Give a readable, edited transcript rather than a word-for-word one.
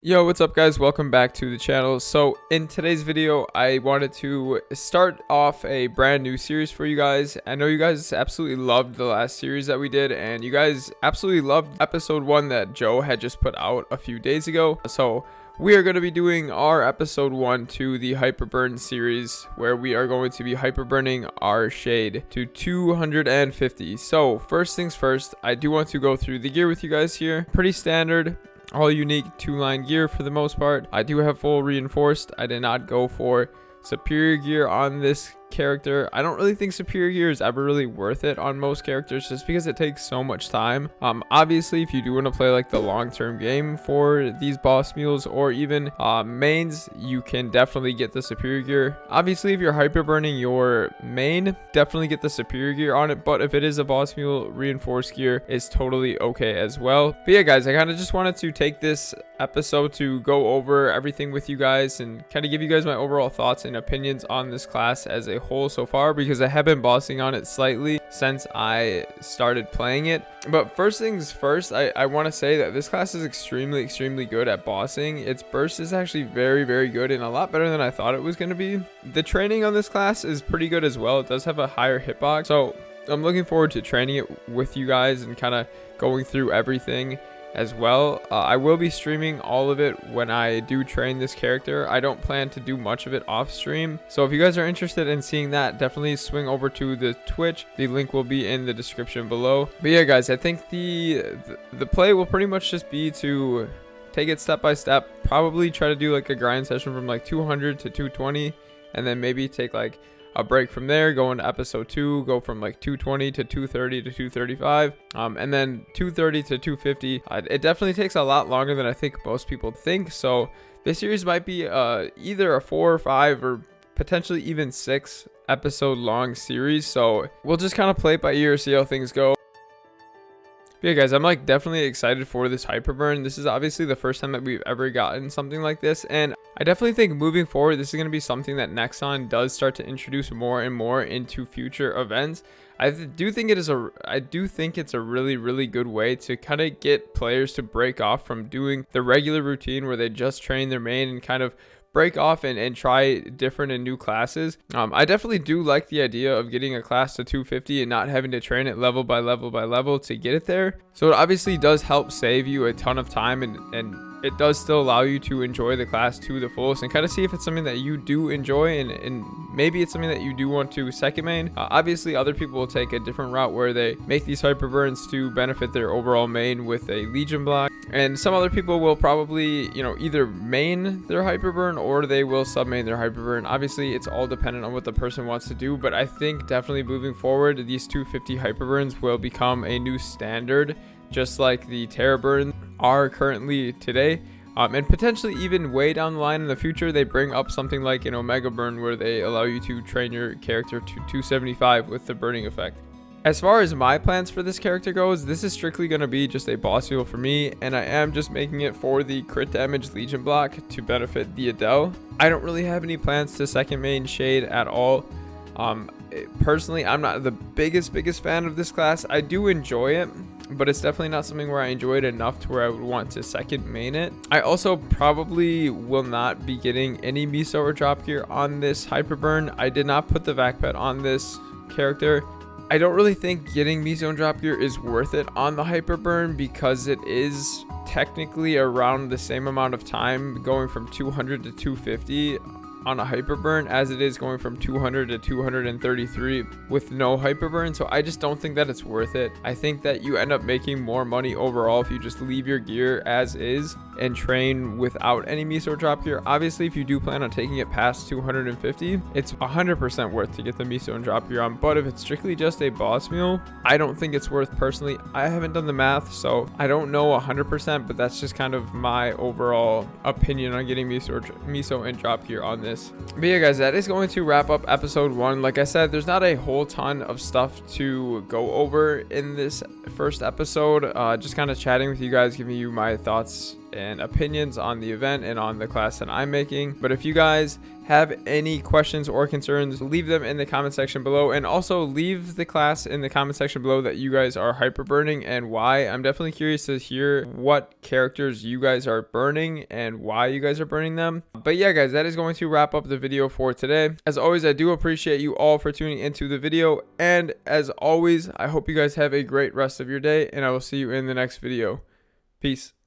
Yo, what's up guys? Welcome back to the channel. So in today's video, I wanted to start off a brand new series for you guys. I know you guys absolutely loved the last series that we did, and you guys absolutely loved episode 1 that Joe had just put out a few days ago. So we are going to be doing our episode 1 to the hyperburn series, where we are going to be hyperburning our shade to 250. So first things first, I do want to go through the gear with you guys here. Pretty standard, all unique 2-line gear for the most part. I do have full reinforced. I did not go for superior gear on this character. I don't really think superior gear is ever really worth it on most characters, just because it takes so much time. Obviously, if you do want to play like the long-term game for these boss mules or even mains, you can definitely get the superior gear. Obviously, if you're hyperburning your main, definitely get the superior gear on it, but if it is a boss mule, reinforced gear is totally okay as well. But yeah guys, I kind of just wanted to take this episode to go over everything with you guys and kind of give you guys my overall thoughts and opinions on this class as a whole so far, because I have been bossing on it slightly since I started playing it. But first things first, I want to say that this class is extremely good at bossing. Its burst is actually very good and a lot better than I thought it was going to be. The training on this class is pretty good as well. It does have a higher hitbox, so I'm looking forward to training it with you guys and kind of going through everything as well. I will be streaming all of it when I do train this character. I don't plan to do much of it off stream, so if you guys are interested in seeing that, definitely swing over to the Twitch. The link will be in the description below. But yeah guys, I think the play will pretty much just be to take it step by step. Probably try to do like a grind session from like 200 to 220, and then maybe take like a break from there, go into episode 2, go from like 220 to 230 to 235, and then 230 to 250. It definitely takes a lot longer than I think most people think, so this series might be either a 4 or 5 or potentially even 6 episode long series, so we'll just kind of play it by ear, see how things go. Yeah guys, I'm like definitely excited for this hyperburn. This is obviously the first time that we've ever gotten something like this, and I definitely think moving forward this is going to be something that Nexon does start to introduce more and more into future events. I do think it's a really good way to kind of get players to break off from doing the regular routine where they just train their main and kind of break off and try different and new classes. I definitely do like the idea of getting a class to 250 and not having to train it level by level to get it there. So it obviously does help save you a ton of time, and it does still allow you to enjoy the class to the fullest and kind of see if it's something that you do enjoy, and maybe it's something that you do want to second main. Obviously other people will take a different route where they make these hyperburns to benefit their overall main with a legion block, and some other people will probably, you know, either main their hyperburn or they will sub main their hyperburn. Obviously it's all dependent on what the person wants to do, but I think definitely moving forward these 250 hyperburns will become a new standard, just like the Terror burn are currently today, and potentially even way down the line in the future they bring up something like an Omega burn where they allow you to train your character to 275 with the burning effect. As far as my plans for this character goes, this is strictly going to be just a boss mule for me, and I am just making it for the crit damage legion block to benefit the Adele. I don't really have any plans to second main shade at all. Personally, I'm not the biggest fan of this class. I do enjoy it, but it's definitely not something where I enjoy it enough to where I would want to second main it. I also probably will not be getting any miso or drop gear on this hyperburn. I did not put the vac pet on this character. I don't really think getting miso and drop gear is worth it on the hyperburn, because it is technically around the same amount of time going from 200 to 250 on a hyperburn as it is going from 200 to 233 with no hyperburn. So I just don't think that it's worth it. I think that you end up making more money overall if you just leave your gear as is and train without any miso drop gear. Obviously if you do plan on taking it past 250, it's 100% worth to get the miso and drop gear on, but if it's strictly just a boss mule, I don't think it's worth personally. I haven't done the math, so I don't know 100%, but that's just kind of my overall opinion on getting miso and drop gear on this. But yeah guys, that is going to wrap up episode 1. Like I said, there's not a whole ton of stuff to go over in this first episode. Just kind of chatting with you guys, giving you my thoughts and opinions on the event and on the class that I'm making. But if you guys have any questions or concerns, leave them in the comment section below, and also leave the class in the comment section below that you guys are hyper burning and why. I'm definitely curious to hear what characters you guys are burning and why you guys are burning them. But yeah guys, that is going to wrap up the video for today. As always, I do appreciate you all for tuning into the video, and as always, I hope you guys have a great rest of your day, and I will see you in the next video. Peace.